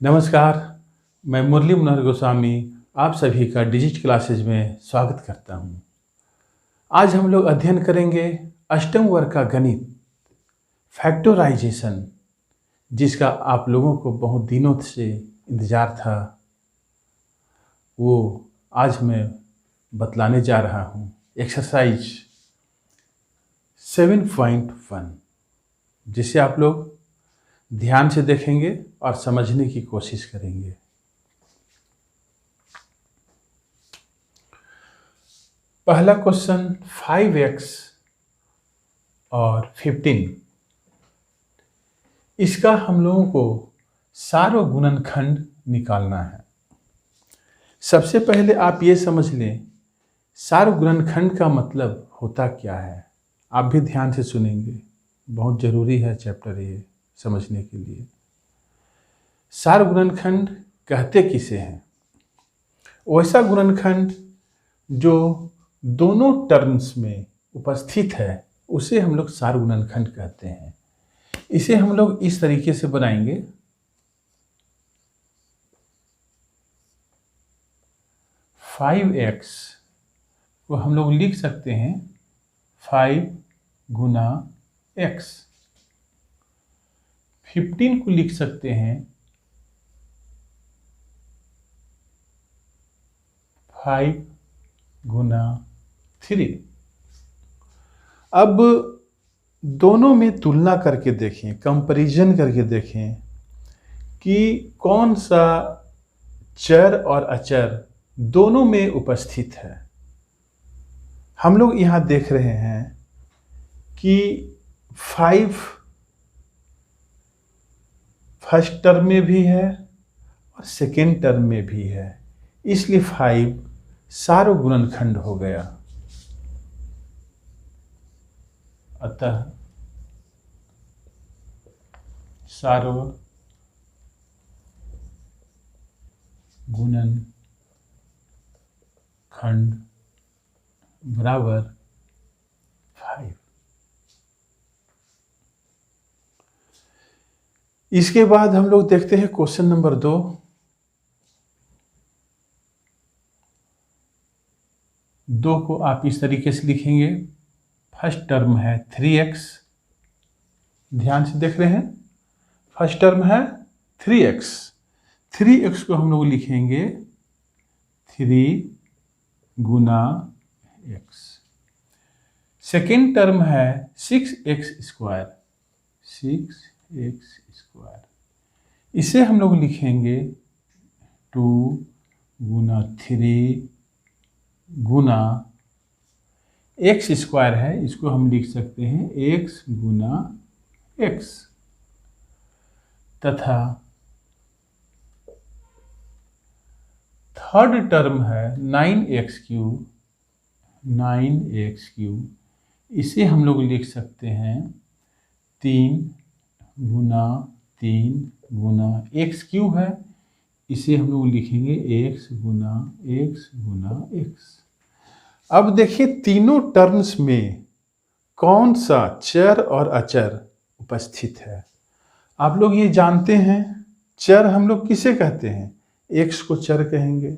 नमस्कार, मैं मुरली मनोहर गोस्वामी आप सभी का डिजिट क्लासेज में स्वागत करता हूँ। आज हम लोग अध्ययन करेंगे अष्टम वर्ग का गणित फैक्टराइजेशन, जिसका आप लोगों को बहुत दिनों से इंतज़ार था। वो आज मैं बतलाने जा रहा हूँ। एक्सरसाइज 7.1, जिसे आप लोग ध्यान से देखेंगे और समझने की कोशिश करेंगे। पहला क्वेश्चन 5x और 15, इसका हम लोगों को सार्वगुणनखंड निकालना है। सबसे पहले आप ये समझ लें सार्वगुणनखंड का मतलब होता क्या है। आप भी ध्यान से सुनेंगे, बहुत ज़रूरी है चैप्टर ये समझने के लिए। सार्वगुणनखंड कहते किसे हैं? वैसा गुणनखंड जो दोनों टर्म्स में उपस्थित है उसे हम लोग सार्वगुणनखंड कहते हैं। इसे हम लोग इस तरीके से बनाएंगे। फाइव एक्स को हम लोग लिख सकते हैं 5 गुना x। 15 को लिख सकते हैं 5 गुना 3। अब दोनों में तुलना करके देखें, कंपैरिजन करके देखें कि कौन सा चर और अचर दोनों में उपस्थित है। हम लोग यहाँ देख रहे हैं कि 5 फर्स्ट टर्म में भी है और सेकेंड टर्म में भी है, इसलिए 5 सार्वगुणनखंड हो गया। अतः सार्वगुणनखंड बराबर 5। इसके बाद हम लोग देखते हैं क्वेश्चन नंबर 2। दो को आप इस तरीके से लिखेंगे। फर्स्ट टर्म है 3x, ध्यान से देख रहे हैं। फर्स्ट टर्म है 3x। 3x को हम लोग लिखेंगे 3 गुना x। सेकेंड टर्म है 6x स्क्वायर, 6x स्क्वायर। इसे हम लोग लिखेंगे 2 गुना 3 गुना x स्क्वायर है, इसको हम लिख सकते हैं x गुना x, तथा थर्ड टर्म है 9x क्यूब, 9x क्यूब। इसे हम लोग लिख सकते हैं 3 गुना 3 गुना x क्यूब है, इसे हम लोग लिखेंगे x गुना x। अब देखिए तीनों टर्म्स में कौन सा चर और अचर उपस्थित है। आप लोग ये जानते हैं चर हम लोग किसे कहते हैं? x को चर कहेंगे,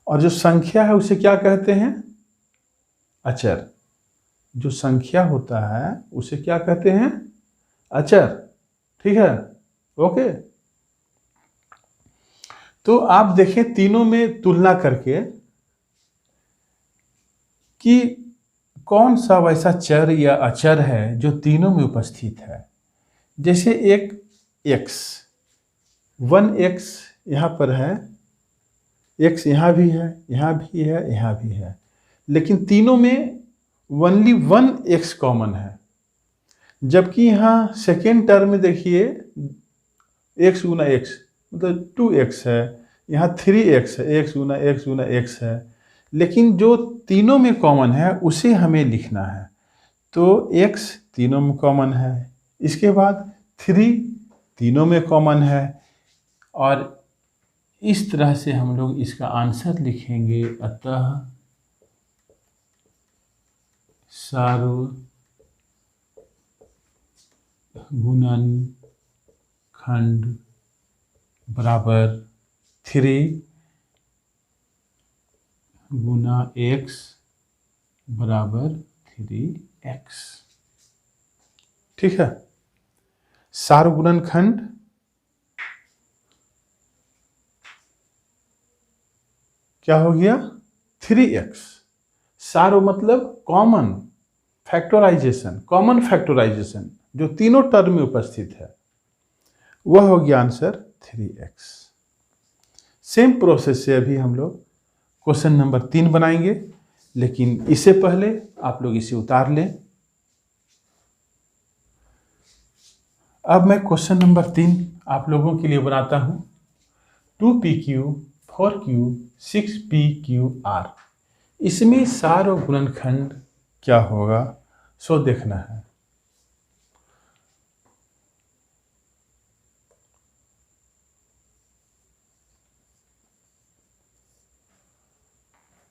और जो संख्या है उसे क्या कहते हैं? अचर। जो संख्या होता है उसे क्या कहते हैं? अचर। ठीक है, ओके। तो आप देखें तीनों में तुलना करके कि कौन सा वैसा चर या अचर है जो तीनों में उपस्थित है। जैसे एक x, 1x यहाँ पर है, x यहाँ भी है, यहाँ भी है, यहाँ भी है, लेकिन तीनों में ओनली 1x कॉमन है। जबकि यहाँ सेकेंड टर्म में देखिए x गुना x मतलब 2x है, यहाँ 3x है, x गुना x है, लेकिन जो तीनों में कॉमन है उसे हमें लिखना है। तो x तीनों में कॉमन है, इसके बाद 3 तीनों में कॉमन है, और इस तरह से हम लोग इसका आंसर लिखेंगे। अतः सार्वगुणनखंड बराबर 3 गुना x बराबर 3x। ठीक है, सार्वगुणनखंड क्या हो गया 3x। सारो मतलब कॉमन फैक्टराइजेशन, कॉमन फैक्टराइजेशन जो तीनों टर्म में उपस्थित है, वह हो गया आंसर 3x। सेम प्रोसेस से अभी हम लोग क्वेश्चन नंबर 3 बनाएंगे, लेकिन इससे पहले आप लोग इसे उतार लें। अब मैं क्वेश्चन नंबर 3 आप लोगों के लिए बनाता हूं। 2pq 4q 6pqr, इसमें सार और गुणनखंड क्या होगा सो देखना है।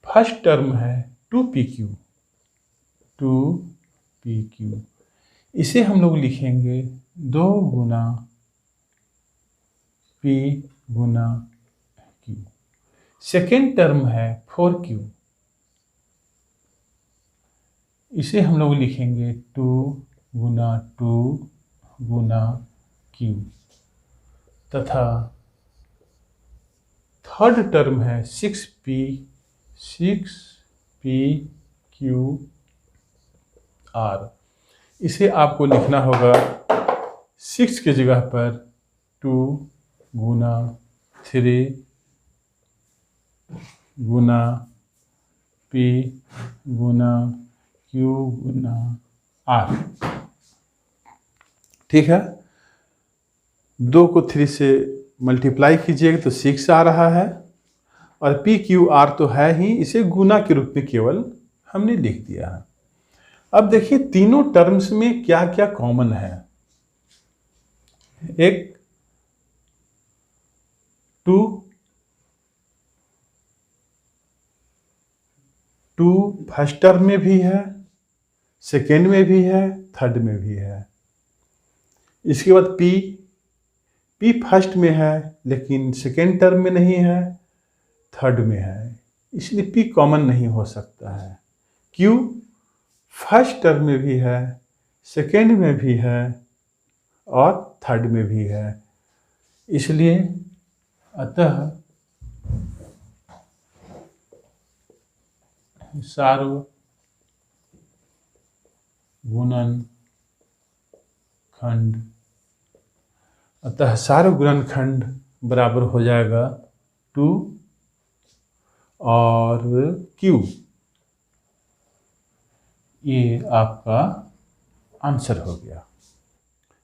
फर्स्ट टर्म है 2pq, 2pq, इसे हम लोग लिखेंगे 2 गुना p गुना q। सेकेंड टर्म है 4q, इसे हम लोग लिखेंगे 2 गुना 2 गुना q, तथा थर्ड टर्म है 6pqr, इसे आपको लिखना होगा 6 की जगह पर 2 गुना 3 गुना p गुना q गुना r। ठीक है, 2 को 3 से मल्टीप्लाई कीजिएगा तो 6 आ रहा है, और पी क्यू आर तो है ही, इसे गुना के रूप में केवल हमने लिख दिया है। अब देखिए तीनों टर्म्स में क्या क्या कॉमन है। एक 2 फर्स्ट टर्म में भी है, सेकेंड में भी है, थर्ड में भी है। इसके बाद पी फर्स्ट में है लेकिन सेकेंड टर्म में नहीं है, थर्ड में है, इसलिए पी कॉमन नहीं हो सकता है। क्यू फर्स्ट टर्म में भी है, सेकेंड में भी है और थर्ड में भी है, इसलिए अतः सार्वगुणनखंड बराबर हो जाएगा 2 और Q। ये आपका आंसर हो गया।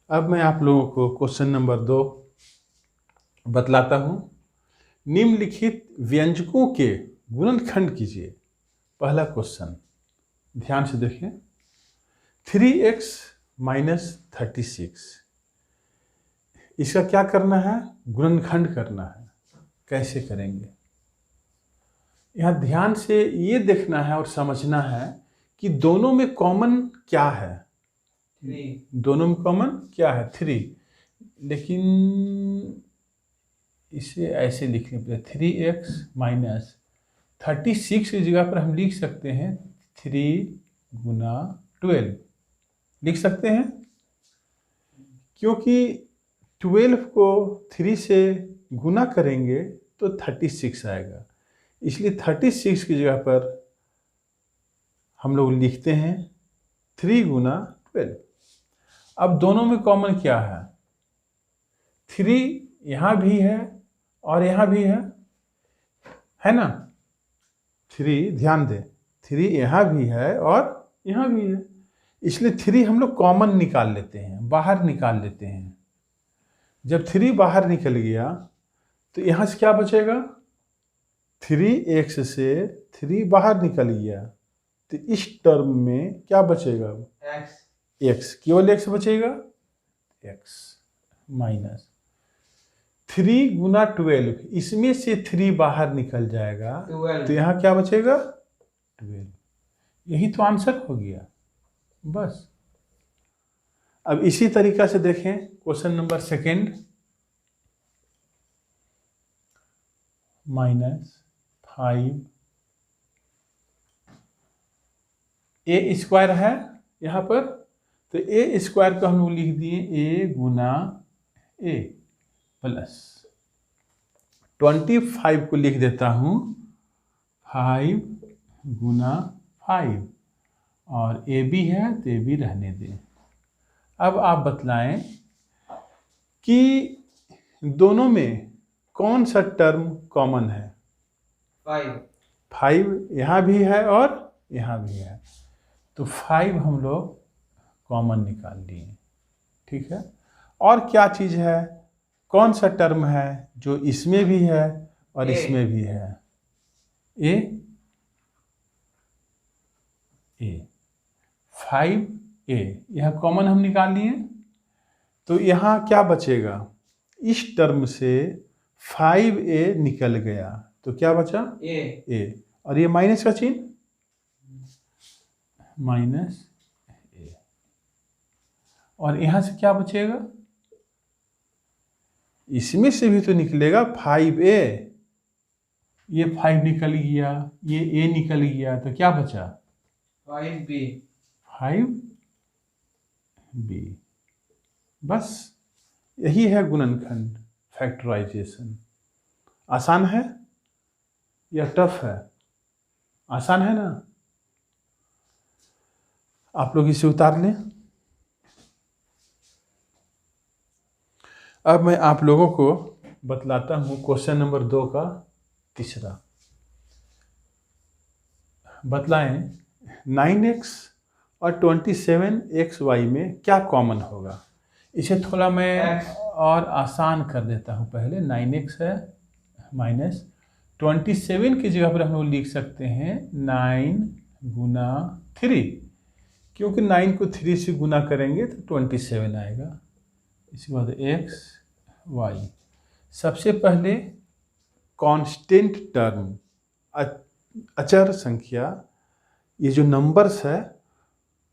अब मैं आप लोगों को क्वेश्चन नंबर 2 बतलाता हूं। निम्नलिखित व्यंजकों के गुणनखंड कीजिए। पहला क्वेश्चन ध्यान से देखिए, 3x माइनस 36, इसका क्या करना है, गुणनखंड करना है। कैसे करेंगे, यहाँ ध्यान से ये देखना है और समझना है कि दोनों में कॉमन क्या है। 3, दोनों में कॉमन क्या है 3, लेकिन इसे ऐसे लिखने पर 3x माइनस 36 की जगह पर हम लिख सकते हैं 3 गुना 12 लिख सकते हैं, क्योंकि 12 को 3 से गुना करेंगे तो 36 आएगा, इसलिए 36 की जगह पर हम लोग लिखते हैं 3 गुना 12। अब दोनों में कॉमन क्या है, 3 यहाँ भी है और यहाँ भी है ना। 3 ध्यान दें, 3 यहाँ भी है और यहाँ भी है, इसलिए 3 हम लोग कॉमन निकाल लेते हैं, बाहर निकाल लेते हैं। जब 3 बाहर निकल गया तो यहाँ से क्या बचेगा, 3x से 3 बाहर निकल गया तो इस टर्म में क्या बचेगा, x, केवल x बचेगा, x माइनस 3 गुना 12, इसमें से 3 बाहर निकल जाएगा 12। तो यहाँ क्या बचेगा 12। यही तो आंसर हो गया बस। अब इसी तरीका से देखें क्वेश्चन नंबर 2। -5 ए स्क्वायर है यहाँ पर, तो ए स्क्वायर को हम लोग लिख दिए ए गुना ए प्लस 25 को लिख देता हूँ 5 गुना 5 और ए भी है तो ए भी रहने दें। अब आप बतलाएं कि दोनों में कौन सा टर्म कॉमन है। 5 यहाँ भी है और यहाँ भी है, तो 5 हम लोग कॉमन निकाल लिए। ठीक है, और क्या चीज़ है, कौन सा टर्म है जो इसमें भी है और इसमें भी है। ए 5a यह कॉमन हम निकाल लिए, तो यहाँ क्या बचेगा, इस टर्म से 5a निकल गया तो क्या बचा a, और ये माइनस का चिन्ह -a, और यहाँ से क्या बचेगा, इसमें से भी तो निकलेगा 5a, ये 5 निकल गया, ये a निकल गया, तो क्या बचा 5b। बस यही है गुणनखंड, फैक्टराइजेशन। आसान है या टफ है? आसान है ना। आप लोग इसे उतार लें। अब मैं आप लोगों को बतलाता हूँ क्वेश्चन नंबर 2 का तीसरा। बतलाएं 9x और 27xy में क्या कॉमन होगा। इसे थोड़ा मैं और आसान कर देता हूँ। पहले 9x है माइनस 27 की जगह पर हम लोग लिख सकते हैं 9 गुना 3, क्योंकि 9 को 3 से गुना करेंगे तो 27 आएगा। इसके बाद x y, सबसे पहले कांस्टेंट टर्म, अचर संख्या, ये जो नंबर्स है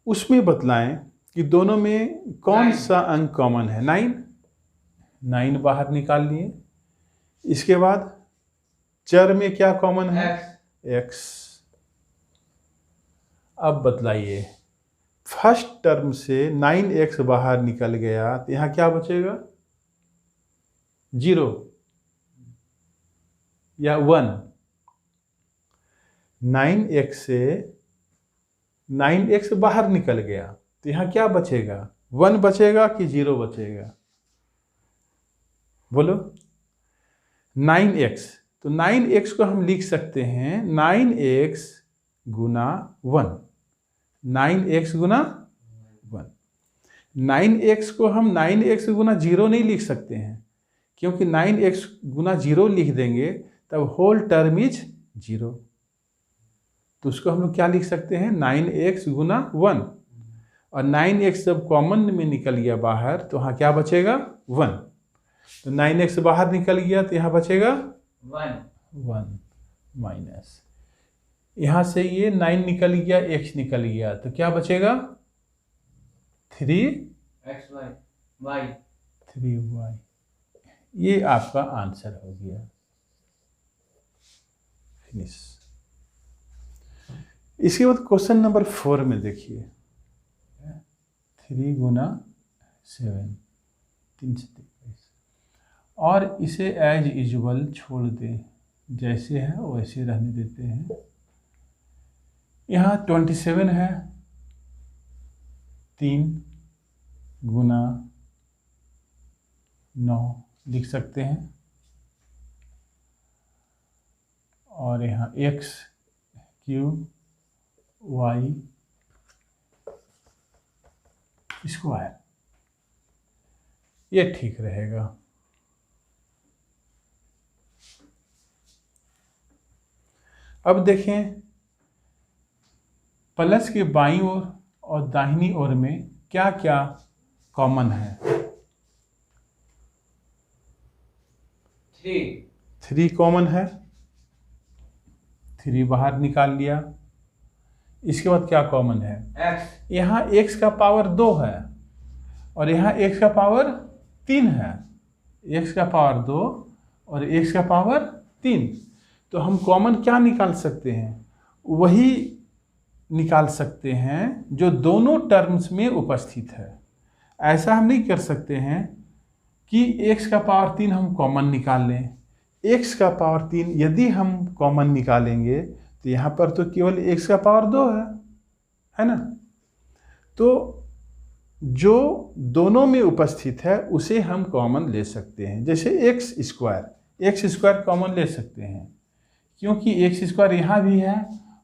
उसमें बतलाएं कि दोनों में कौन सा अंक कॉमन है। 9 बाहर निकाल लिए। इसके बाद चर में क्या कॉमन है, x। अब बतलाइए, फर्स्ट टर्म से 9x बाहर निकल गया तो यहाँ क्या बचेगा, 0 या 1। 9x से 9x बाहर निकल गया तो यहाँ क्या बचेगा, 1 बचेगा कि 0 बचेगा, बोलो। 9x, तो 9x को हम लिख सकते हैं 9x गुना 1, 9x गुना 1। 9x को हम 9x गुना 0 नहीं लिख सकते हैं, क्योंकि 9x गुना 0 लिख देंगे तब होल टर्म इज 0, तो उसको हम लोग क्या लिख सकते हैं, 9x गुना 1। और 9x जब कॉमन में निकल गया बाहर तो यहाँ क्या बचेगा, 1। तो 9x बाहर निकल गया तो यहाँ बचेगा 1 माइनस, यहाँ से ये 9 निकल गया, x निकल गया तो क्या बचेगा 3y। ये आपका आंसर हो गया। फिनिश। इसके बाद क्वेश्चन नंबर 4 में देखिए, 3 गुना 7 323, और इसे एज यूजुअल छोड़ दें, जैसे है वैसे रहने देते हैं। यहाँ 27 है, 3 गुना 9 लिख सकते हैं, और यहाँ x क्यूब y स्क्वायर, ये ठीक रहेगा। अब देखें प्लस के बाईं ओर और दाहिनी ओर में क्या क्या कॉमन है। 3 कॉमन है, 3 बाहर निकाल लिया। इसके बाद क्या कॉमन है, x। यहाँ x का पावर 2 है और यहाँ x का पावर 3 है। x का पावर 2 और x का पावर 3। तो हम कॉमन क्या निकाल सकते हैं? वही निकाल सकते हैं जो दोनों टर्म्स में उपस्थित है। ऐसा हम नहीं कर सकते हैं कि x का पावर 3 हम कॉमन निकाल लें। x का पावर 3 यदि हम कॉमन निकालेंगे तो यहाँ पर तो केवल x का पावर 2 है ना। तो जो दोनों में उपस्थित है उसे हम कॉमन ले सकते हैं। जैसे एक्स स्क्वायर कॉमन ले सकते हैं, क्योंकि एक्स स्क्वायर यहाँ भी है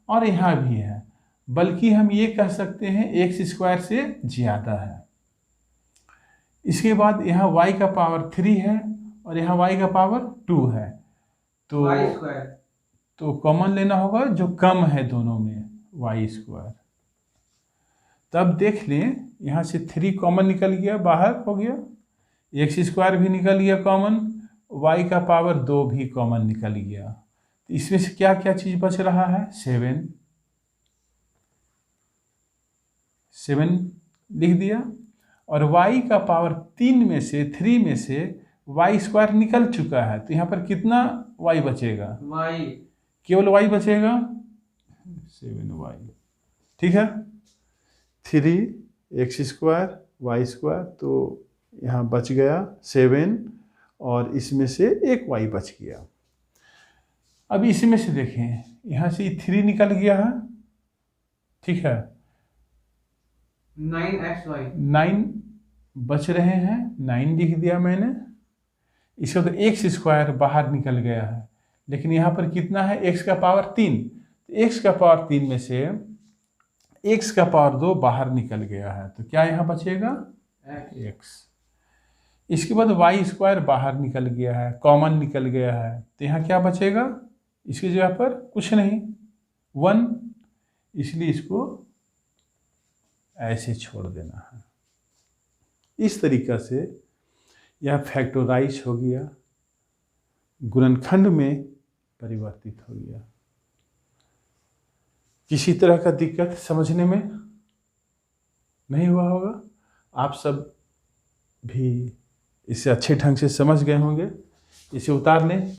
और यहाँ भी है, बल्कि हम ये कह सकते हैं एक्स स्क्वायर से ज़्यादा है। इसके बाद यहाँ y का पावर 3 है और यहाँ y का पावर 2 है, तो कॉमन लेना होगा जो कम है दोनों में, y स्क्वायर। तब देख लें, यहाँ से 3 कॉमन निकल गया, बाहर हो गया, एक्स स्क्वायर भी निकल गया कॉमन, y का पावर 2 भी कॉमन निकल गया। तो इसमें से क्या क्या चीज़ बच रहा है? 7 लिख दिया। और y का पावर 3 में से 3 में से y स्क्वायर निकल चुका है, तो यहाँ पर कितना y बचेगा? केवल y बचेगा 7y। ठीक है, 3 एक्स स्क्वायर वाई स्क्वायर, तो यहाँ बच गया 7 और इसमें से एक y बच गया। अब इसमें से देखें, यहाँ से 3 निकल गया है, ठीक है, 9 बच रहे हैं, 9 लिख दिया मैंने। इसका तो एक्स स्क्वायर बाहर निकल गया है, लेकिन यहाँ पर कितना है? x का पावर 3। x का पावर 3 में से x का पावर 2 बाहर निकल गया है, तो क्या यहाँ बचेगा? x। इसके बाद y स्क्वायर बाहर निकल गया है, कॉमन निकल गया है, तो यहाँ क्या बचेगा? इसकी जगह पर कुछ नहीं, 1, इसलिए इसको ऐसे छोड़ देना है। इस तरीक़ा से यह फैक्टराइज हो गया, गुणनखंड में परिवर्तित हो गया। किसी तरह का दिक्कत समझने में नहीं हुआ होगा? आप सब भी इसे अच्छे ढंग से समझ गए होंगे। इसे उतार लें।